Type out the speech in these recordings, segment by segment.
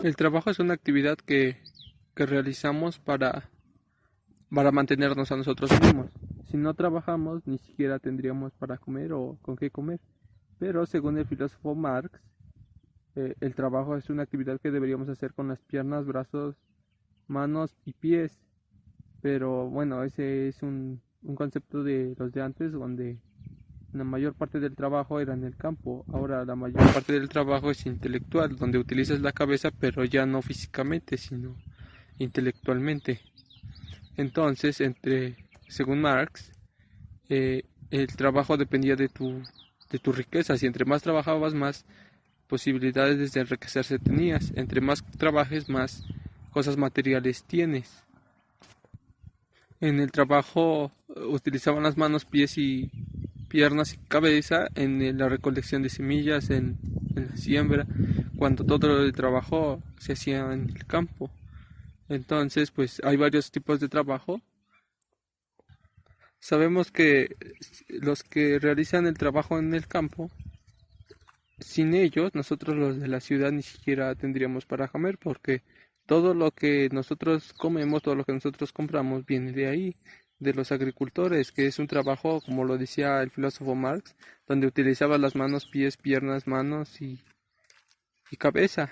El trabajo es una actividad que realizamos para mantenernos a nosotros mismos. Si no trabajamos, ni siquiera tendríamos para comer o con qué comer. Pero según el filósofo Marx, el trabajo es una actividad que deberíamos hacer con las piernas, brazos, manos y pies. Pero bueno, ese es un concepto de los de antes, donde la mayor parte del trabajo era en el campo. Ahora la mayor parte del trabajo es intelectual, donde utilizas la cabeza, pero ya no físicamente, sino intelectualmente. Entonces, según Marx, el trabajo dependía de tu riqueza. Si entre más trabajabas, más posibilidades de enriquecerse tenías. Entre más trabajes, más cosas materiales tienes. En el trabajo utilizaban las manos, pies y piernas y cabeza en la recolección de semillas, en la siembra, cuando todo el trabajo se hacía en el campo. Entonces, pues hay varios tipos de trabajo. Sabemos que los que realizan el trabajo en el campo, sin ellos, nosotros los de la ciudad ni siquiera tendríamos para comer, porque todo lo que nosotros comemos, todo lo que nosotros compramos, viene de ahí, de los agricultores, que es un trabajo, como lo decía el filósofo Marx, donde utilizaba las manos, pies, piernas, manos y cabeza,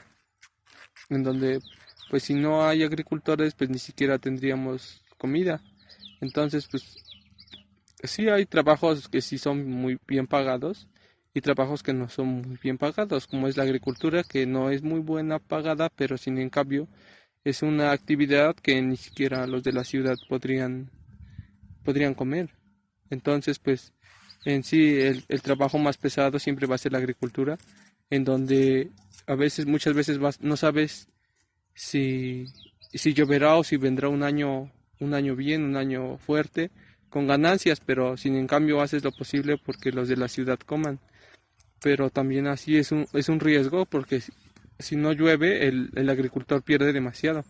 en donde, pues si no hay agricultores, pues ni siquiera tendríamos comida. Entonces, pues sí hay trabajos que sí son muy bien pagados y trabajos que no son muy bien pagados, como es la agricultura, que no es muy buena pagada, pero sin en cambio es una actividad que ni siquiera los de la ciudad podrían comer. Entonces, pues en sí el trabajo más pesado siempre va a ser la agricultura, en donde muchas veces no sabes si, si lloverá o si vendrá un año bien, un año fuerte, con ganancias, pero sin en cambio haces lo posible porque los de la ciudad coman. Pero también así es un riesgo porque si no llueve el agricultor pierde demasiado.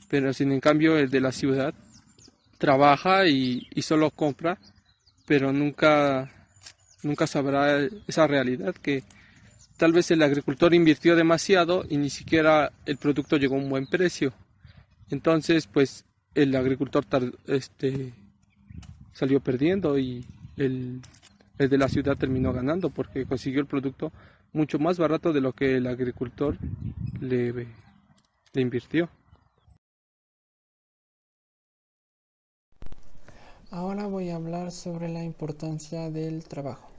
Pero sin en cambio el de la ciudad trabaja y solo compra, pero nunca sabrá esa realidad que tal vez el agricultor invirtió demasiado y ni siquiera el producto llegó a un buen precio. Entonces, pues el agricultor salió perdiendo y el de la ciudad terminó ganando porque consiguió el producto mucho más barato de lo que el agricultor le, le invirtió. Ahora voy a hablar sobre la importancia del trabajo,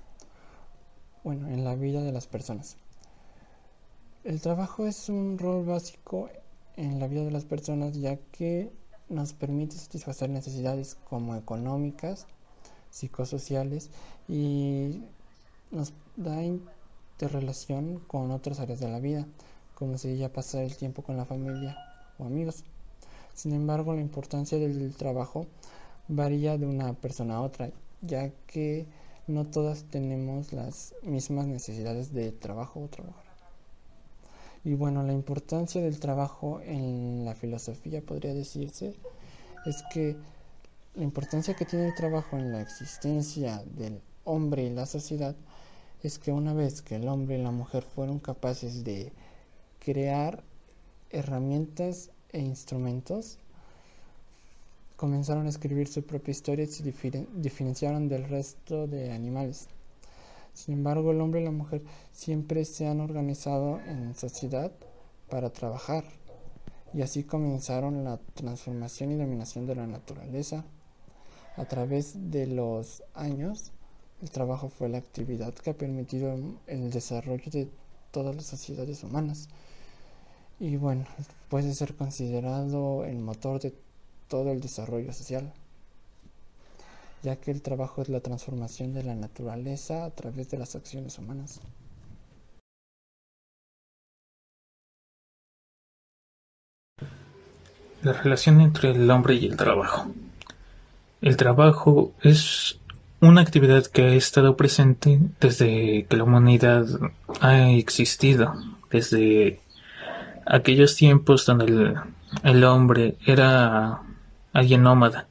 bueno, en la vida de las personas. El trabajo es un rol básico en la vida de las personas ya que nos permite satisfacer necesidades como económicas, psicosociales y nos da interrelación con otras áreas de la vida, como sería pasar el tiempo con la familia o amigos. Sin embargo, la importancia del trabajo varía de una persona a otra, ya que no todas tenemos las mismas necesidades de trabajo o trabajar. Y bueno, la importancia del trabajo en la filosofía podría decirse es que la importancia que tiene el trabajo en la existencia del hombre y la sociedad es que una vez que el hombre y la mujer fueron capaces de crear herramientas e instrumentos, comenzaron a escribir su propia historia y se diferenciaron del resto de animales. Sin embargo, el hombre y la mujer siempre se han organizado en sociedad para trabajar, y así comenzaron la transformación y dominación de la naturaleza. A través de los años, el trabajo fue la actividad que ha permitido el desarrollo de todas las sociedades humanas. Y bueno, puede ser considerado el motor de todo el desarrollo social, ya que el trabajo es la transformación de la naturaleza a través de las acciones humanas. La relación entre el hombre y el trabajo. El trabajo es una actividad que ha estado presente desde que la humanidad ha existido, desde aquellos tiempos donde el hombre era alguien nómada,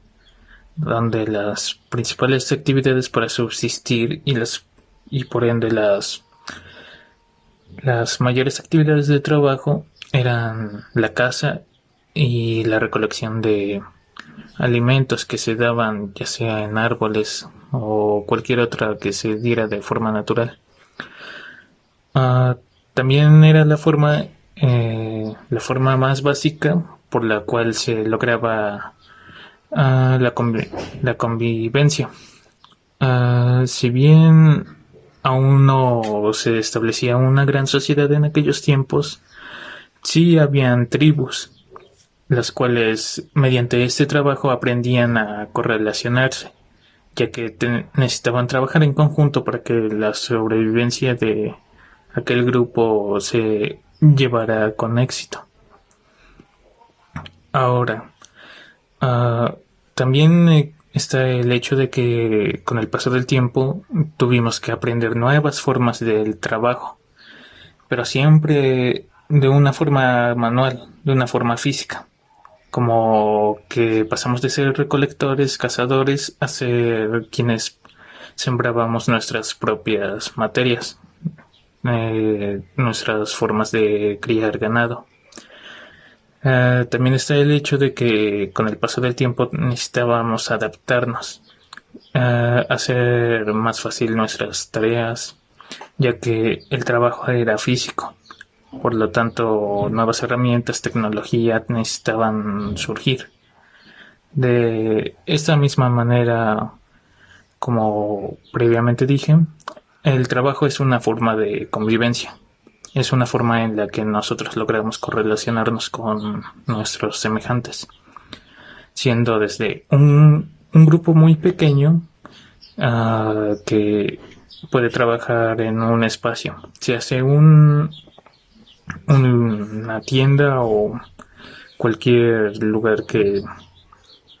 donde las principales actividades para subsistir y por ende las mayores actividades de trabajo eran la caza y la recolección de alimentos que se daban ya sea en árboles o cualquier otra que se diera de forma natural. Ah, también era la forma más básica por la cual se lograba la convivencia. Si bien aún no se establecía una gran sociedad en aquellos tiempos, sí habían tribus, las cuales mediante este trabajo aprendían a correlacionarse, ya que necesitaban trabajar en conjunto para que la sobrevivencia de aquel grupo se llevara con éxito. Ahora, uh, también está el hecho de que con el paso del tiempo tuvimos que aprender nuevas formas del trabajo, pero siempre de una forma manual, de una forma física, como que pasamos de ser recolectores, cazadores, a ser quienes sembrábamos nuestras propias materias, nuestras formas de criar ganado. También está el hecho de que con el paso del tiempo necesitábamos adaptarnos, hacer más fácil nuestras tareas, ya que el trabajo era físico. Por lo tanto, nuevas herramientas, tecnología necesitaban surgir. De esta misma manera, como previamente dije, el trabajo es una forma de convivencia. Es una forma en la que nosotros logramos correlacionarnos con nuestros semejantes, siendo desde un grupo muy pequeño que puede trabajar en un espacio. Se hace una tienda o cualquier lugar que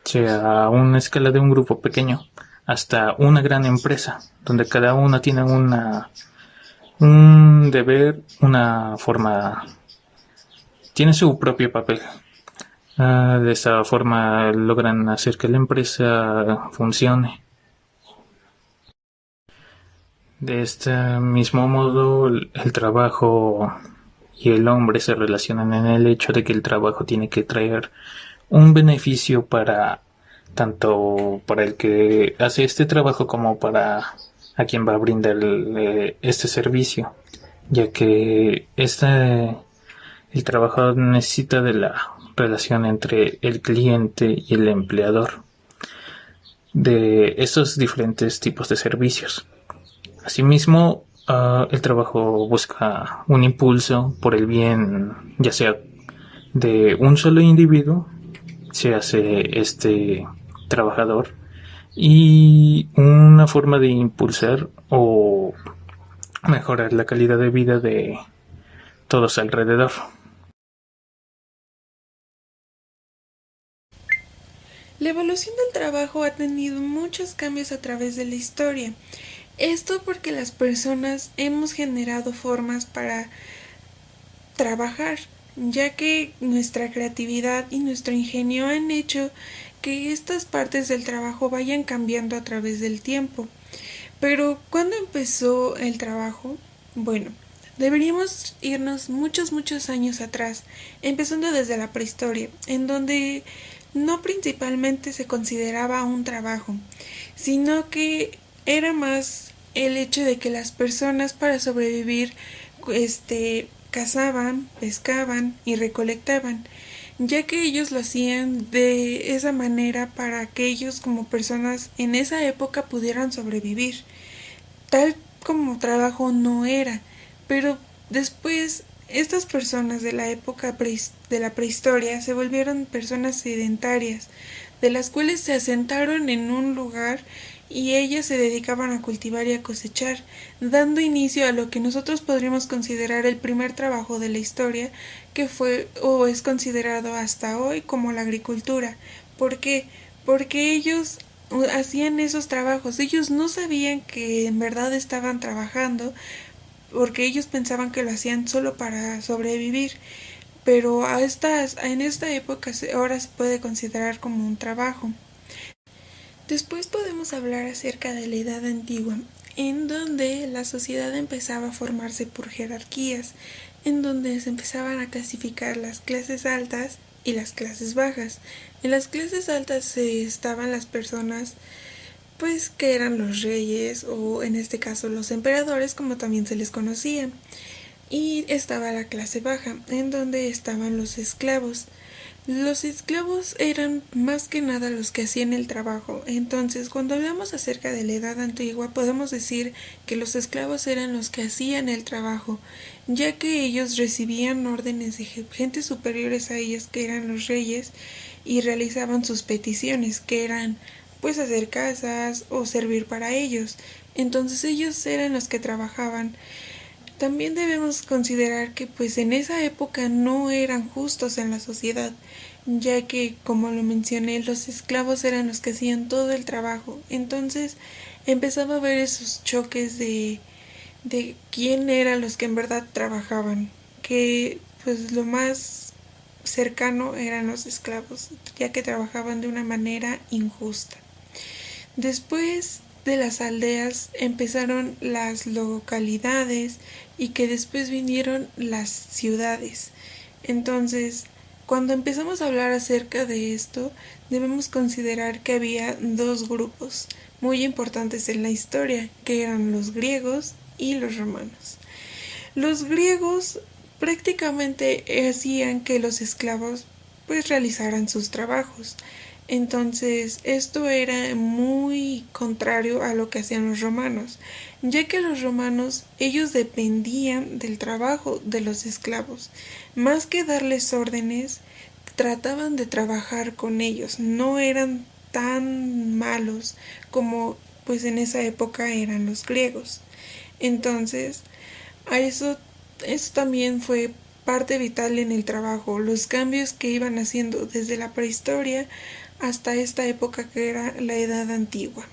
sea a una escala de un grupo pequeño hasta una gran empresa donde cada una tiene un deber, una forma, tiene su propio papel. De esta forma logran hacer que la empresa funcione. De este mismo modo, el trabajo y el hombre se relacionan en el hecho de que el trabajo tiene que traer un beneficio para tanto para el que hace este trabajo como para a quien va a brindar este servicio, ya que el trabajador necesita de la relación entre el cliente y el empleador de estos diferentes tipos de servicios. Asimismo, el trabajo busca un impulso por el bien, ya sea de un solo individuo, se hace este trabajador, y una forma de impulsar o mejorar la calidad de vida de todos alrededor. La evolución del trabajo ha tenido muchos cambios a través de la historia. Esto porque las personas hemos generado formas para trabajar, ya que nuestra creatividad y nuestro ingenio han hecho que estas partes del trabajo vayan cambiando a través del tiempo. Pero ¿cuándo empezó el trabajo? Bueno, deberíamos irnos muchos años atrás, empezando desde la prehistoria, en donde no principalmente se consideraba un trabajo, sino que era más el hecho de que las personas para sobrevivir cazaban, pescaban y recolectaban, ya que ellos lo hacían de esa manera para que ellos como personas en esa época pudieran sobrevivir. Tal como trabajo no era, pero después estas personas de la época de la prehistoria se volvieron personas sedentarias, de las cuales se asentaron en un lugar y ellas se dedicaban a cultivar y a cosechar, dando inicio a lo que nosotros podríamos considerar el primer trabajo de la historia, que fue o es considerado hasta hoy como la agricultura. ¿Por qué? Porque ellos hacían esos trabajos, ellos no sabían que en verdad estaban trabajando, porque ellos pensaban que lo hacían solo para sobrevivir, pero en esta época ahora se puede considerar como un trabajo. Después podemos hablar acerca de la Edad Antigua. en donde la sociedad empezaba a formarse por jerarquías, en donde se empezaban a clasificar las clases altas y las clases bajas. En las clases altas estaban las personas pues que eran los reyes o en este caso los emperadores como también se les conocía. Y estaba la clase baja, en donde estaban los esclavos. Los esclavos eran más que nada los que hacían el trabajo. Entonces, cuando hablamos acerca de la edad antigua, podemos decir que los esclavos eran los que hacían el trabajo, ya que ellos recibían órdenes de gentes superiores a ellos, que eran los reyes, y realizaban sus peticiones, que eran pues hacer casas o servir para ellos. Entonces ellos eran los que trabajaban. También debemos considerar que pues en esa época no eran justos en la sociedad, ya que como lo mencioné, los esclavos eran los que hacían todo el trabajo. Entonces empezaba a haber esos choques de quién eran los que en verdad trabajaban, que pues lo más cercano eran los esclavos, ya que trabajaban de una manera injusta. Después de las aldeas empezaron las localidades y que después vinieron las ciudades. Entonces, cuando empezamos a hablar acerca de esto, debemos considerar que había dos grupos muy importantes en la historia, que eran los griegos y los romanos. Los griegos prácticamente hacían que los esclavos pues realizaran sus trabajos. Entonces, esto era muy contrario a lo que hacían los romanos, ya que los romanos ellos dependían del trabajo de los esclavos. Más que darles órdenes, trataban de trabajar con ellos, no eran tan malos como pues en esa época eran los griegos. Entonces, a eso también fue parte vital en el trabajo, los cambios que iban haciendo desde la prehistoria hasta esta época que era la Edad Antigua.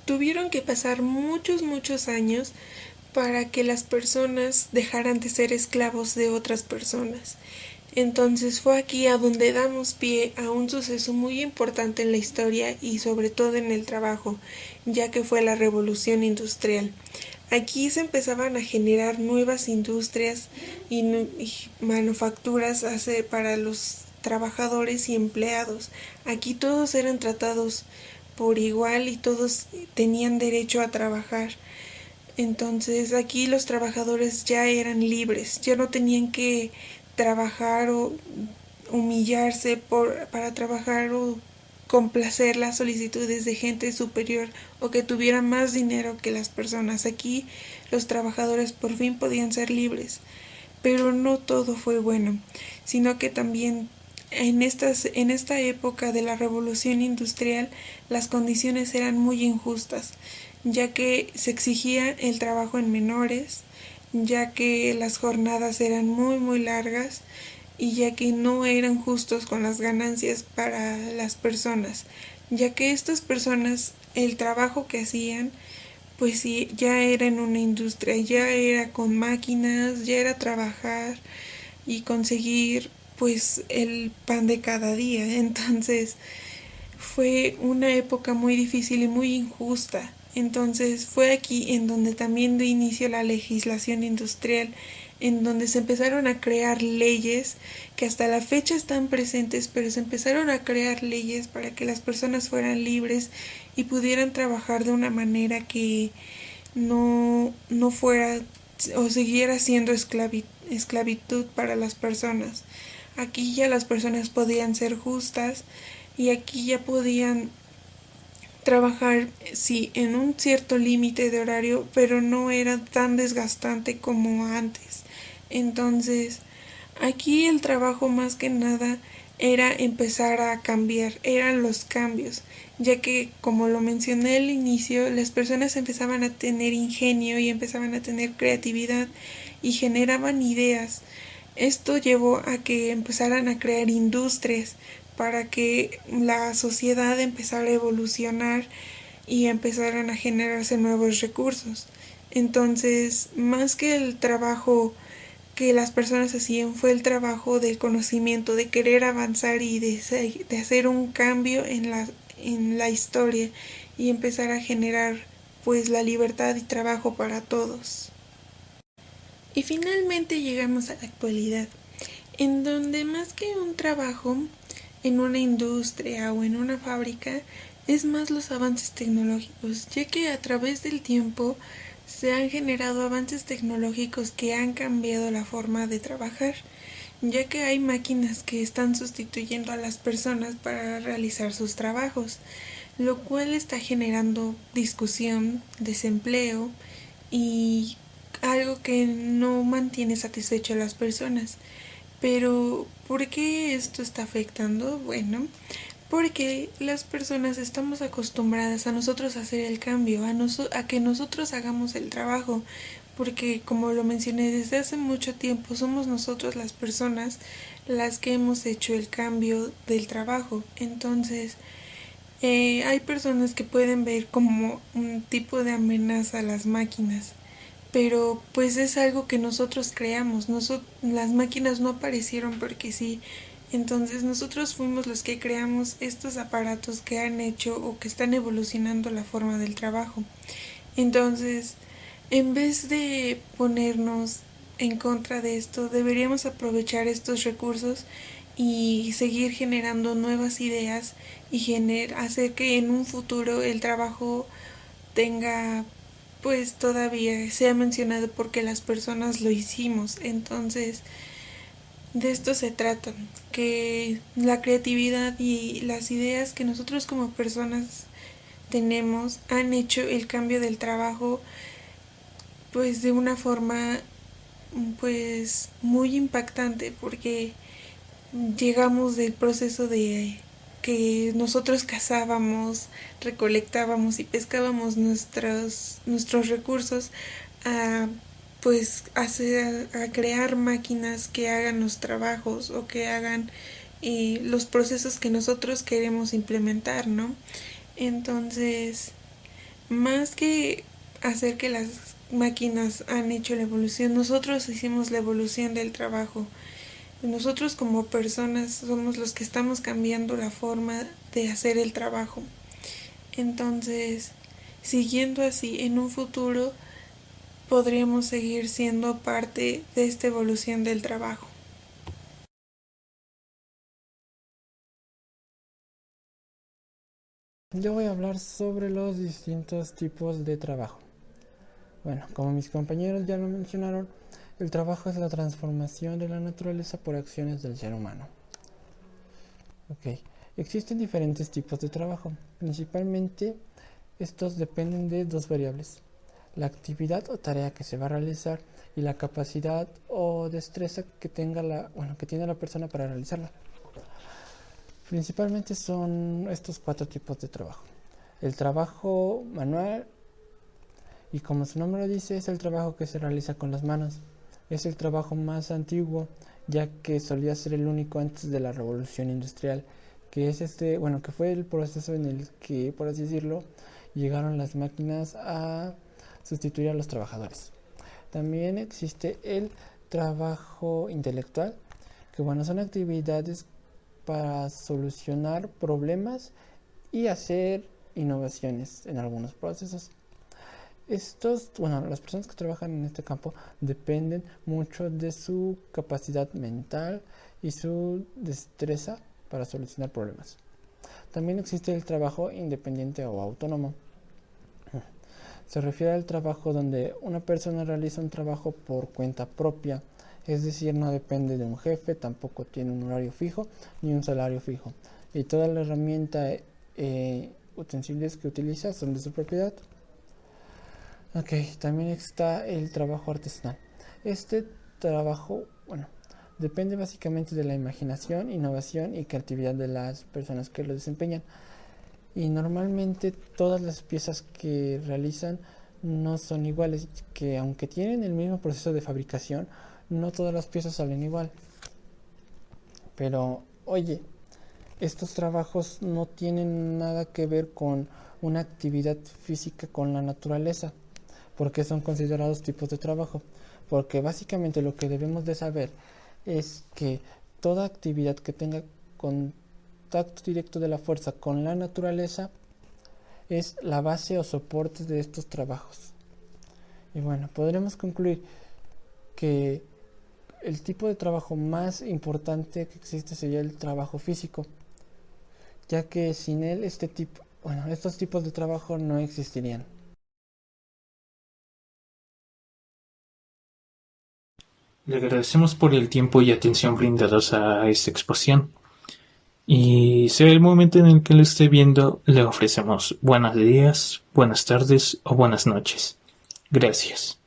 Tuvieron que pasar muchos años para que las personas dejaran de ser esclavos de otras personas. Entonces fue aquí a donde damos pie a un suceso muy importante en la historia y sobre todo en el trabajo, ya que fue la Revolución Industrial. Aquí se empezaban a generar nuevas industrias y manufacturas para los trabajadores y empleados. Aquí todos eran tratados por igual y todos tenían derecho a trabajar. Entonces aquí los trabajadores ya eran libres, ya no tenían que trabajar o humillarse para trabajar o complacer las solicitudes de gente superior o que tuviera más dinero que las personas. Aquí los trabajadores por fin podían ser libres, pero no todo fue bueno, sino que también en esta época de la Revolución Industrial las condiciones eran muy injustas, ya que se exigía el trabajo en menores, ya que las jornadas eran muy largas y ya que no eran justos con las ganancias para las personas, ya que estas personas el trabajo que hacían pues sí, ya era en una industria, ya era con máquinas, ya era trabajar y conseguir pues el pan de cada día. Entonces fue una época muy difícil y muy injusta. Entonces fue aquí en donde también dio inicio la legislación industrial, en donde se empezaron a crear leyes que hasta la fecha están presentes, pero se empezaron a crear leyes para que las personas fueran libres y pudieran trabajar de una manera que no fuera o siguiera siendo esclavitud para las personas. Aquí ya las personas podían ser justas y aquí ya podían trabajar, sí, en un cierto límite de horario, pero no era tan desgastante como antes. Entonces, aquí el trabajo más que nada era empezar a cambiar, eran los cambios, ya que, como lo mencioné al inicio, las personas empezaban a tener ingenio y empezaban a tener creatividad y generaban ideas. Esto llevó a que empezaran a crear industrias para que la sociedad empezara a evolucionar y empezaran a generarse nuevos recursos. Entonces, más que el trabajo que las personas hacían, fue el trabajo del conocimiento, de querer avanzar y de hacer un cambio en la historia y empezar a generar pues la libertad y trabajo para todos. Y finalmente llegamos a la actualidad, en donde más que un trabajo en una industria o en una fábrica, es más los avances tecnológicos, ya que a través del tiempo se han generado avances tecnológicos que han cambiado la forma de trabajar, ya que hay máquinas que están sustituyendo a las personas para realizar sus trabajos, lo cual está generando discusión, desempleo y algo que no mantiene satisfecho a las personas. Pero, ¿por qué esto está afectando? Bueno, porque las personas estamos acostumbradas a nosotros hacer el cambio, a que nosotros hagamos el trabajo, porque como lo mencioné desde hace mucho tiempo, somos nosotros las personas las que hemos hecho el cambio del trabajo. Entonces, hay personas que pueden ver como un tipo de amenaza a las máquinas, pero pues es algo que nosotros creamos. Las máquinas no aparecieron porque sí. Entonces nosotros fuimos los que creamos estos aparatos que han hecho o que están evolucionando la forma del trabajo. Entonces, en vez de ponernos en contra de esto, deberíamos aprovechar estos recursos y seguir generando nuevas ideas y hacer que en un futuro el trabajo tenga, pues todavía sea mencionado porque las personas lo hicimos. Entonces, de esto se trata, que la creatividad y las ideas que nosotros como personas tenemos han hecho el cambio del trabajo pues de una forma pues muy impactante, porque llegamos del proceso de que nosotros cazábamos, recolectábamos y pescábamos nuestros recursos a pues a crear máquinas que hagan los trabajos o que hagan los procesos que nosotros queremos implementar, ¿no? Entonces, más que hacer que las máquinas han hecho la evolución, nosotros hicimos la evolución del trabajo. Nosotros como personas somos los que estamos cambiando la forma de hacer el trabajo. Entonces, siguiendo así, en un futuro podríamos seguir siendo parte de esta evolución del trabajo. Yo voy a hablar sobre los distintos tipos de trabajo. Bueno, como mis compañeros ya lo mencionaron, el trabajo es la transformación de la naturaleza por acciones del ser humano. Ok, existen diferentes tipos de trabajo. Principalmente, estos dependen de dos variables: la actividad o tarea que se va a realizar y la capacidad o destreza que que tiene la persona para realizarla. Principalmente son estos cuatro tipos de trabajo. El trabajo manual, y como su nombre lo dice, es el trabajo que se realiza con las manos. Es el trabajo más antiguo, ya que solía ser el único antes de la revolución industrial, que es que fue el proceso en el que, por así decirlo, llegaron las máquinas a sustituir a los trabajadores. También existe el trabajo intelectual, que son actividades para solucionar problemas y hacer innovaciones en algunos procesos. Las personas que trabajan en este campo dependen mucho de su capacidad mental y su destreza para solucionar problemas. También existe el trabajo independiente o autónomo. Se refiere al trabajo donde una persona realiza un trabajo por cuenta propia, es decir, no depende de un jefe, tampoco tiene un horario fijo ni un salario fijo, y toda la herramienta utensilios que utiliza son de su propiedad. Ok, también está el trabajo artesanal. Este trabajo, depende básicamente de la imaginación, innovación y creatividad de las personas que lo desempeñan. Y normalmente todas las piezas que realizan no son iguales, que aunque tienen el mismo proceso de fabricación, no todas las piezas salen igual. Pero, oye, estos trabajos no tienen nada que ver con una actividad física con la naturaleza. ¿Por qué son considerados tipos de trabajo? Porque básicamente lo que debemos de saber es que toda actividad que tenga contacto directo de la fuerza con la naturaleza es la base o soporte de estos trabajos. Y bueno, podremos concluir que el tipo de trabajo más importante que existe sería el trabajo físico, ya que sin él estos tipos de trabajo no existirían. Le agradecemos por el tiempo y atención brindados a esta exposición. Y sea el momento en el que lo esté viendo, le ofrecemos buenos días, buenas tardes o buenas noches. Gracias.